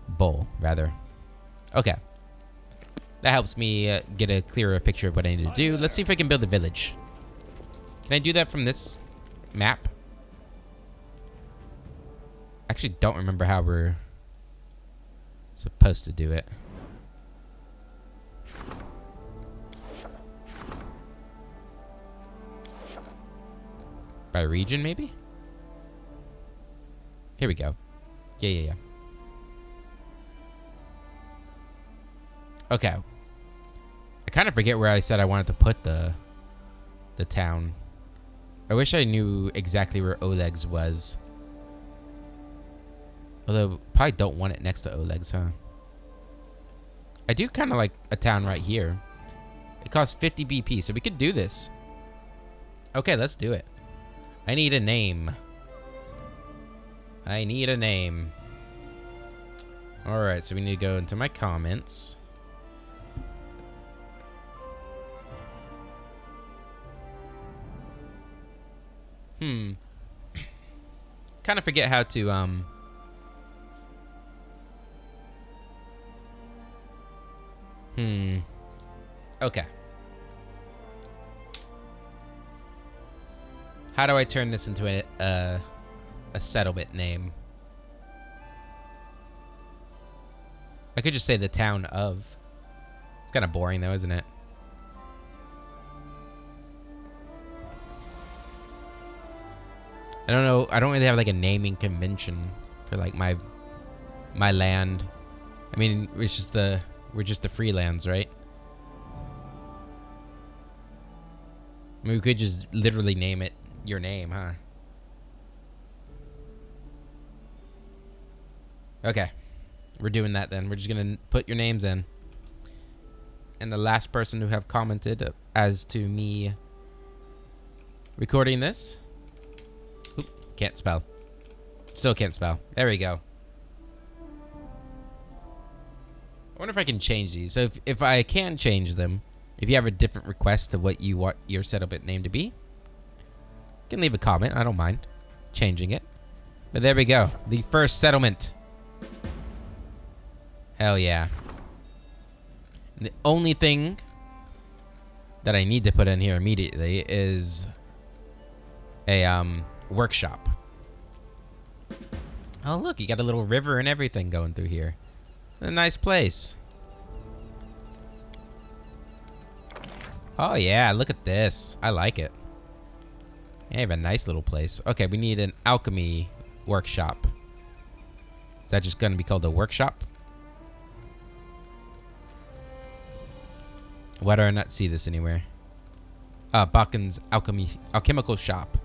Bowl, rather. Okay. That helps me get a clearer picture of what I need to do. Let's see if I can build a village. Can I do that from this map? I actually don't remember how we're supposed to do it. By region, maybe? Here we go. Yeah. Okay. I kind of forget where I said I wanted to put the town. I wish I knew exactly where Oleg's was. Although, probably don't want it next to Oleg's, huh? I do kind of like a town right here. It costs 50 BP, so we could do this. Okay, let's do it. I need a name. Alright, so we need to go into my comments. Kind of forget how to, Okay. How do I turn this into a settlement name? I could just say the town of. It's kind of boring though, isn't it? I don't know. I don't really have like a naming convention for like my land. I mean, we're just the free lands, right? I mean, we could just literally name it your name, huh? Okay. We're doing that then. We're just gonna put your names in. And the last person who have commented as to me recording this. Oop, can't spell. Still can't spell. There we go. I wonder if I can change these. So if I can change them, if you have a different request to what you want your settlement name to be, you can leave a comment. I don't mind changing it. But there we go. The first settlement Hell yeah. The only thing that I need to put in here immediately is a workshop. Oh look, you got a little river and everything going through here. A nice place. Oh yeah, look at this. I like it. You have a nice little place. Okay, we need an alchemy workshop. Is that just gonna be called a workshop? Why do I not see this anywhere? Bakken's alchemical shop.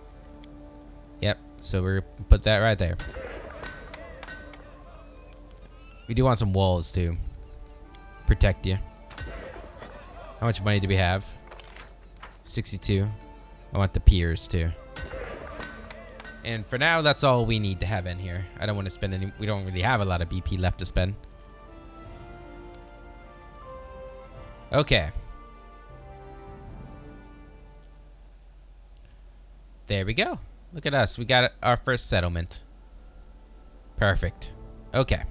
Yep, so we're gonna put that right there. We do want some walls too. Protect you. How much money do we have? 62. I want the piers too. And for now, that's all we need to have in here. I don't want to spend any. We don't really have a lot of BP left to spend. Okay. There we go. Look at us. We got our first settlement. Perfect. Okay.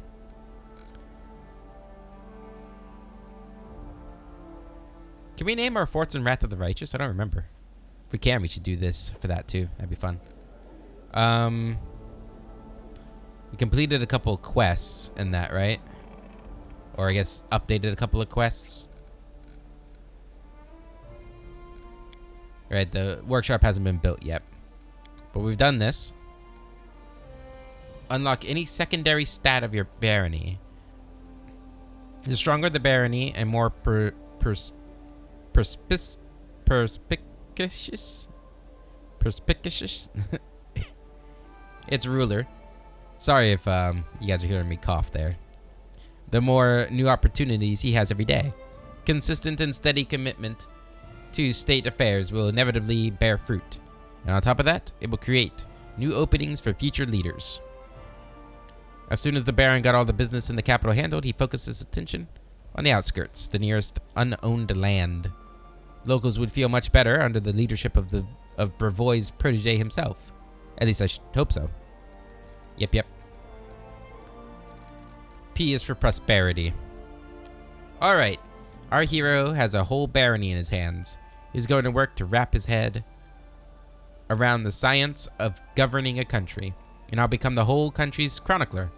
Can we name our forts in Wrath of the Righteous? I don't remember. If we can, we should do this for that too. That'd be fun. We completed a couple of quests in that, right? Or I guess updated a couple of quests. Right, the workshop hasn't been built yet. But we've done this. Unlock any secondary stat of your barony. The stronger the barony and more perspicacious its ruler. Sorry if you guys are hearing me cough there. The more new opportunities he has every day. Consistent and steady commitment to state affairs will inevitably bear fruit. And on top of that, it will create new openings for future leaders. As soon as the Baron got all the business in the capital handled, he focused his attention on the outskirts, the nearest unowned land. Locals would feel much better under the leadership of Brevoy's protege himself. At least I should hope so. Yep. P is for prosperity. Alright. Our hero has a whole barony in his hands. He's going to work to wrap his head around the science of governing a country. And I'll become the whole country's chronicler.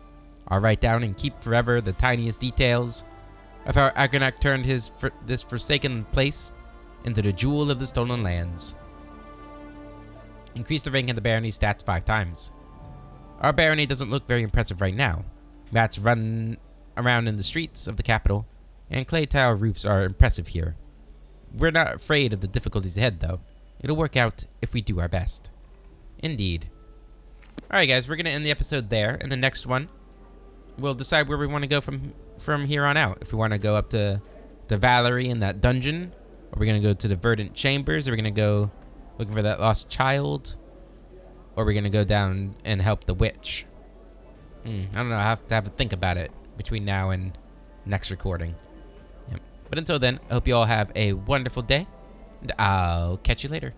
I'll write down and keep forever the tiniest details of how Agronak turned this forsaken place into the jewel of the stolen lands. Increase the rank in the barony stats 5 times. Our barony doesn't look very impressive right now. Rats run around in the streets of the capital, and clay tile roofs are impressive here. We're not afraid of the difficulties ahead, though. It'll work out if we do our best. Indeed. Alright guys, we're going to end the episode there. In the next one, we'll decide where we want to go from here on out. If we want to go up to Valerie in that dungeon, or we're going to go to the Verdant Chambers, or we're going to go looking for that lost child, or we're going to go down and help the witch. I don't know. I have to think about it between now and next recording. Yep. But until then, I hope you all have a wonderful day, and I'll catch you later.